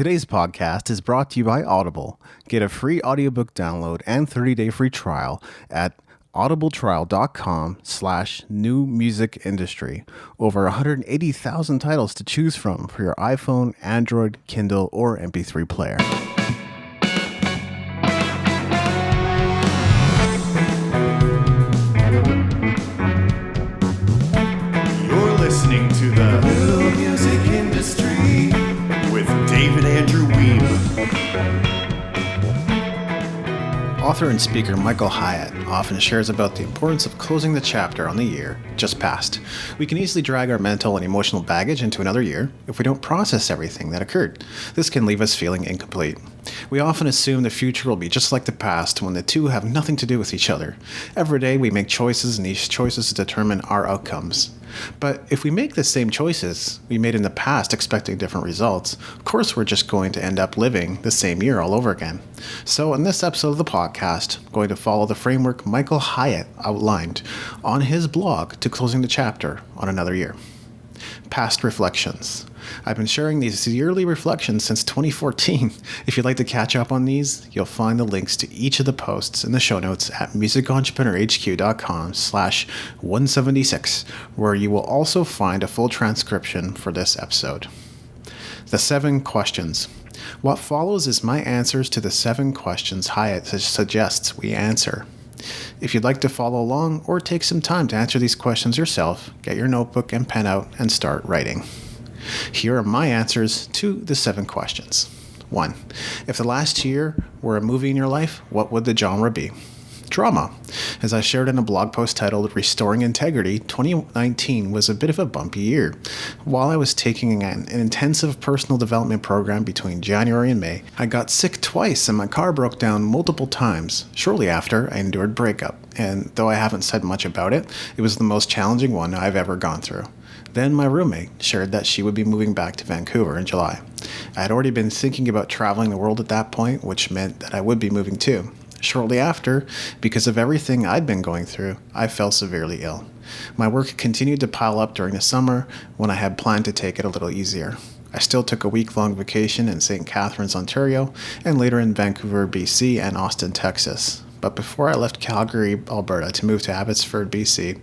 Today's podcast is brought to you by Audible. Get a free audiobook download and 30-day free trial at audibletrial.com/newmusicindustry. Over 180,000 titles to choose from for your iPhone, Android, Kindle, or MP3 player. You're listening to the New Music Industry with David Andrew Weeb. Author and speaker Michael Hyatt often shares about the importance of closing the chapter on the year just past. We can easily drag our mental and emotional baggage into another year if we don't process everything that occurred. This can leave us feeling incomplete. We often assume the future will be just like the past when the two have nothing to do with each other. Every day we make choices, and these choices determine our outcomes. But if we make the same choices we made in the past expecting different results, of course we're just going to end up living the same year all over again. So in this episode of the podcast, I'm going to follow the framework Michael Hyatt outlined on his blog to closing the chapter on another year. Past reflections. I've been sharing these yearly reflections since 2014. If you'd like to catch up on these, you'll find the links to each of the posts in the show notes at musicentrepreneur.hq.com/176, where you will also find a full transcription for this episode. The 7 questions. What follows is my answers to the 7 questions Hyatt suggests we answer. If you'd like to follow along or take some time to answer these questions yourself, get your notebook and pen out and start writing. Here are my answers to the 7 questions. 1. If the last year were a movie in your life, what would the genre be? Drama. As I shared in a blog post titled Restoring Integrity, 2019 was a bit of a bumpy year. While I was taking an intensive personal development program between January and May, I got sick twice and my car broke down multiple times. Shortly after, I endured breakup, and though I haven't said much about it, it was the most challenging one I've ever gone through. Then my roommate shared that she would be moving back to Vancouver in July. I had already been thinking about traveling the world at that point, which meant that I would be moving too. Shortly after, because of everything I'd been going through, I fell severely ill. My work continued to pile up during the summer when I had planned to take it a little easier. I still took a week-long vacation in St. Catharines, Ontario, and later in Vancouver, BC, and Austin, Texas. But before I left Calgary, Alberta to move to Abbotsford, BC,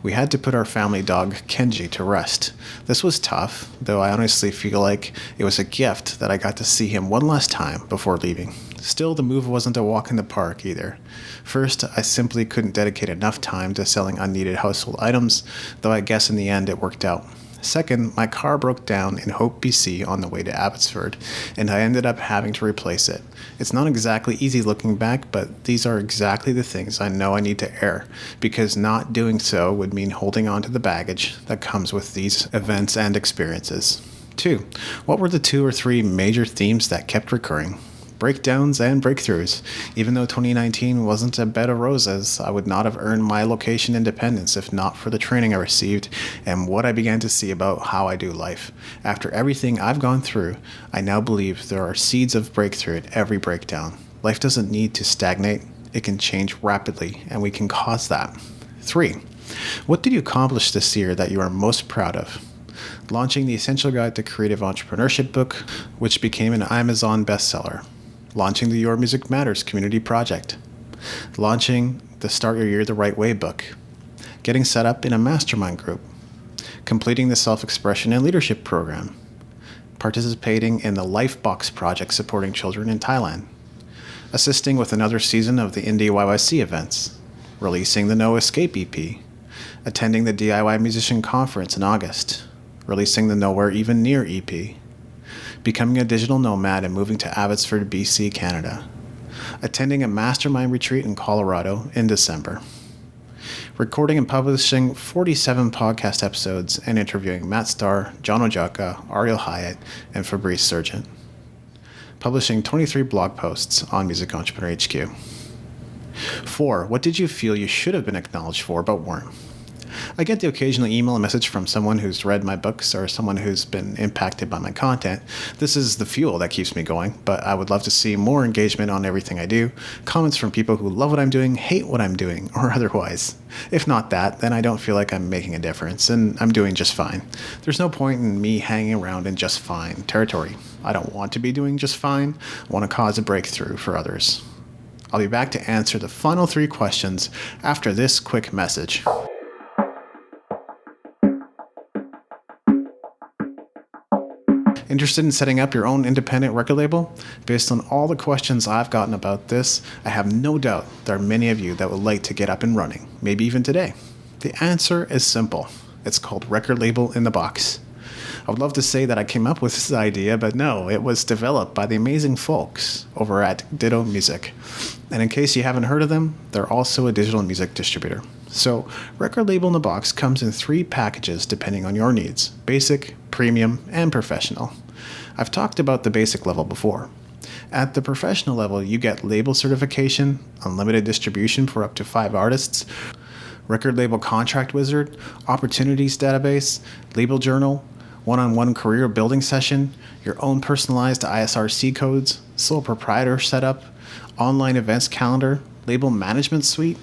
we had to put our family dog, Kenji, to rest. This was tough, though I honestly feel like it was a gift that I got to see him one last time before leaving. Still, the move wasn't a walk in the park either. First, I simply couldn't dedicate enough time to selling unneeded household items, though I guess in the end it worked out. Second, my car broke down in Hope, BC on the way to Abbotsford, and I ended up having to replace it. It's not exactly easy looking back, but these are exactly the things I know I need to air, because not doing so would mean holding on to the baggage that comes with these events and experiences. 2. What were the 2 or 3 major themes that kept recurring? Breakdowns and breakthroughs. Even though 2019 wasn't a bed of roses, I would not have earned my location independence if not for the training I received and what I began to see about how I do life. After everything I've gone through, I now believe there are seeds of breakthrough at every breakdown. Life doesn't need to stagnate. It can change rapidly, and we can cause that. 3. What did you accomplish this year that you are most proud of? Launching the Essential Guide to Creative Entrepreneurship book, which became an Amazon bestseller. Launching the Your Music Matters community project, launching the Start Your Year the Right Way book, getting set up in a mastermind group, completing the Self-Expression and Leadership program, participating in the Lifebox project supporting children in Thailand, assisting with another season of the Indie YYC events, releasing the No Escape EP, attending the DIY Musician Conference in August, releasing the Nowhere Even Near EP, becoming a digital nomad and moving to Abbotsford, BC, Canada, attending a mastermind retreat in Colorado in December, recording and publishing 47 podcast episodes and interviewing Matt Starr, John Ojaka, Ariel Hyatt, and Fabrice Surgent, publishing 23 blog posts on Music Entrepreneur HQ. 4. What did you feel you should have been acknowledged for but weren't? I get the occasional email message from someone who's read my books or someone who's been impacted by my content. This is the fuel that keeps me going, but I would love to see more engagement on everything I do, comments from people who love what I'm doing, hate what I'm doing, or otherwise. If not that, then I don't feel like I'm making a difference, and I'm doing just fine. There's no point in me hanging around in just fine territory. I don't want to be doing just fine. I want to cause a breakthrough for others. I'll be back to answer the final 3 questions after this quick message. Interested in setting up your own independent record label? Based on all the questions I've gotten about this, I have no doubt there are many of you that would like to get up and running, maybe even today. The answer is simple. It's called Record Label in the Box. I would love to say that I came up with this idea, but no, it was developed by the amazing folks over at Ditto Music. And in case you haven't heard of them, they're also a digital music distributor. So, Record Label in the Box comes in 3 packages depending on your needs: basic, premium, and professional. I've talked about the basic level before. At the professional level, you get label certification, unlimited distribution for up to 5 artists, record label contract wizard, opportunities database, label journal, one-on-one career building session, your own personalized ISRC codes, sole proprietor setup, online events calendar, label management suite,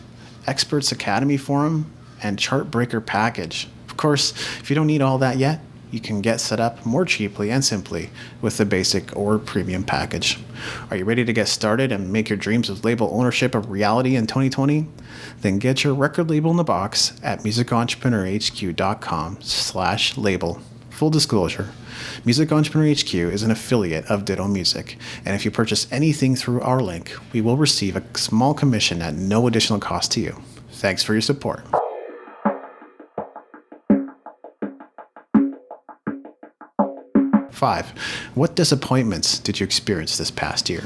experts academy forum, and chart breaker package. Of course, if you don't need all that yet, you can get set up more cheaply and simply with the basic or premium package. Are you ready to get started and make your dreams of label ownership a reality in 2020? Then get your record label in the box at musicentrepreneur.hq.com/label. Full disclosure, Music Entrepreneur HQ is an affiliate of Ditto Music, and if you purchase anything through our link, we will receive a small commission at no additional cost to you. Thanks for your support. Five, what disappointments did you experience this past year?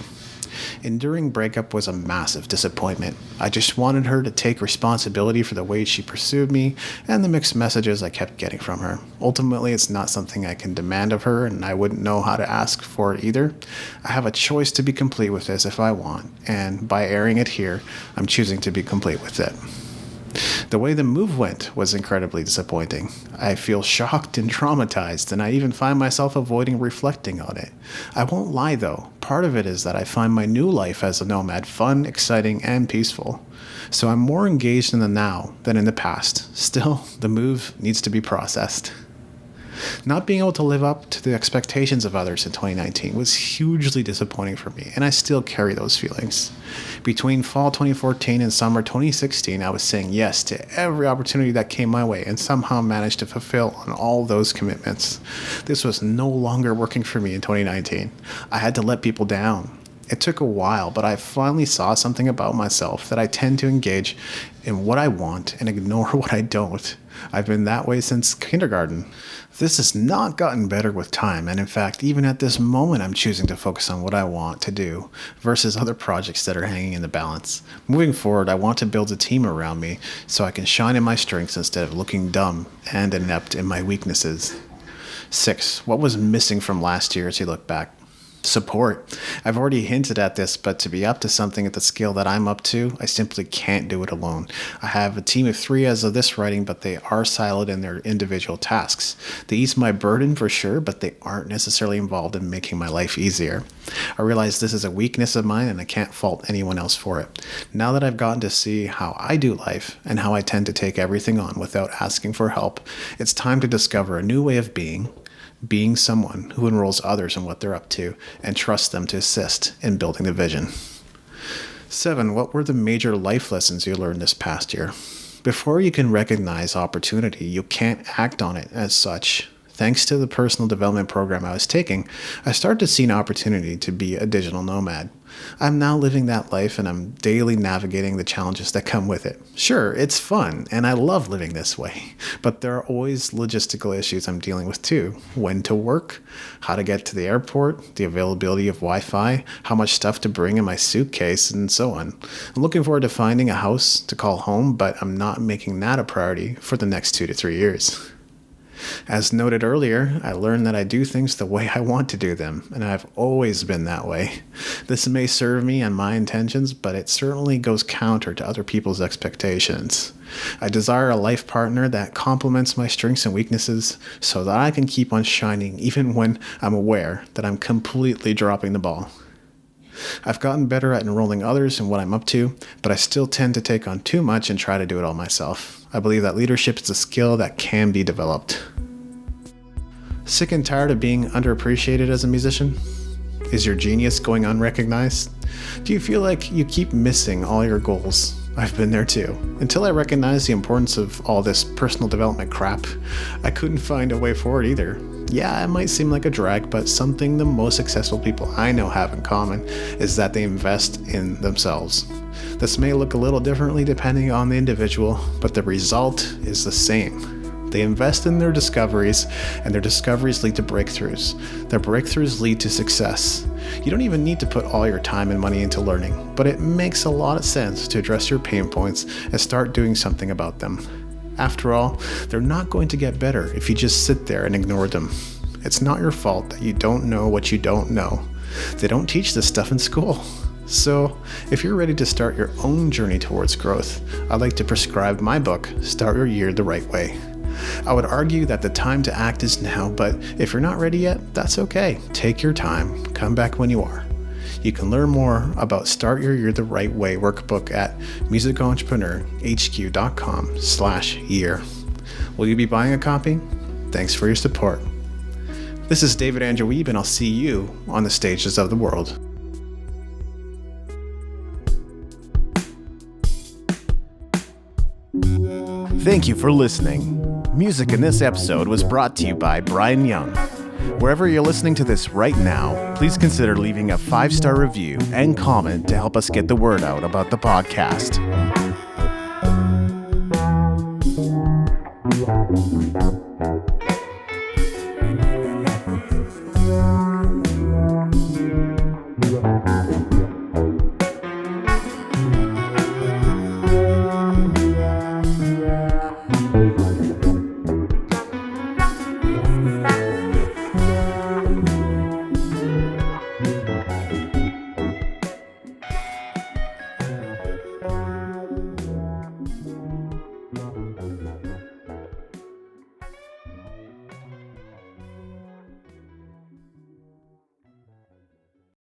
Enduring breakup was a massive disappointment. I just wanted her to take responsibility for the way she pursued me and the mixed messages I kept getting from her. Ultimately, it's not something I can demand of her, and I wouldn't know how to ask for it either. I have a choice to be complete with this if I want, and by airing it here, I'm choosing to be complete with it. The way the move went was incredibly disappointing. I feel shocked and traumatized, and I even find myself avoiding reflecting on it. I won't lie though, part of it is that I find my new life as a nomad fun, exciting, and peaceful. So I'm more engaged in the now than in the past. Still, the move needs to be processed. Not being able to live up to the expectations of others in 2019 was hugely disappointing for me, and I still carry those feelings. Between fall 2014 and summer 2016, I was saying yes to every opportunity that came my way and somehow managed to fulfill on all those commitments. This was no longer working for me in 2019. I had to let people down. It took a while, but I finally saw something about myself that I tend to engage in what I want and ignore what I don't. I've been that way since kindergarten. This has not gotten better with time, and in fact, even at this moment, I'm choosing to focus on what I want to do versus other projects that are hanging in the balance. Moving forward, I want to build a team around me so I can shine in my strengths instead of looking dumb and inept in my weaknesses. 6. What was missing from last year as you look back? Support. I've already hinted at this, but to be up to something at the scale that I'm up to, I simply can't do it alone. I have a team of 3 as of this writing, but they are siloed in their individual tasks. They ease my burden for sure, but they aren't necessarily involved in making my life easier. I realize this is a weakness of mine, and I can't fault anyone else for it. Now that I've gotten to see how I do life and how I tend to take everything on without asking for help, it's time to discover a new way of being someone who enrolls others in what they're up to and trusts them to assist in building the vision. 7. What were the major life lessons you learned this past year? Before you can recognize opportunity, you can't act on it as such. Thanks to the personal development program I was taking, I started to see an opportunity to be a digital nomad. I'm now living that life, and I'm daily navigating the challenges that come with it. Sure, it's fun, and I love living this way, but there are always logistical issues I'm dealing with too. When to work, how to get to the airport, the availability of Wi-Fi, how much stuff to bring in my suitcase, and so on. I'm looking forward to finding a house to call home, but I'm not making that a priority for the next 2 to 3 years. As noted earlier, I learned that I do things the way I want to do them, and I've always been that way. This may serve me and my intentions, but it certainly goes counter to other people's expectations. I desire a life partner that complements my strengths and weaknesses so that I can keep on shining even when I'm aware that I'm completely dropping the ball. I've gotten better at enrolling others in what I'm up to, but I still tend to take on too much and try to do it all myself. I believe that leadership is a skill that can be developed. Sick and tired of being underappreciated as a musician? Is your genius going unrecognized? Do you feel like you keep missing all your goals? I've been there too. Until I recognized the importance of all this personal development crap, I couldn't find a way forward either. Yeah, it might seem like a drag, but something the most successful people I know have in common is that they invest in themselves. This may look a little differently depending on the individual, but the result is the same. They invest in their discoveries, and their discoveries lead to breakthroughs. Their breakthroughs lead to success. You don't even need to put all your time and money into learning, but it makes a lot of sense to address your pain points and start doing something about them. After all, they're not going to get better if you just sit there and ignore them. It's not your fault that you don't know what you don't know. They don't teach this stuff in school. So, if you're ready to start your own journey towards growth, I'd like to prescribe my book, Start Your Year the Right Way. I would argue that the time to act is now, but if you're not ready yet, that's okay. Take your time. Come back when you are. You can learn more about Start Your Year the Right Way workbook at musicentrepreneurhq.com/year. Will you be buying a copy? Thanks for your support. This is David Andrew Weeb, and I'll see you on the stages of the world. Thank you for listening. Music in this episode was brought to you by Brian Young. Wherever you're listening to this right now, please consider leaving a 5-star review and comment to help us get the word out about the podcast.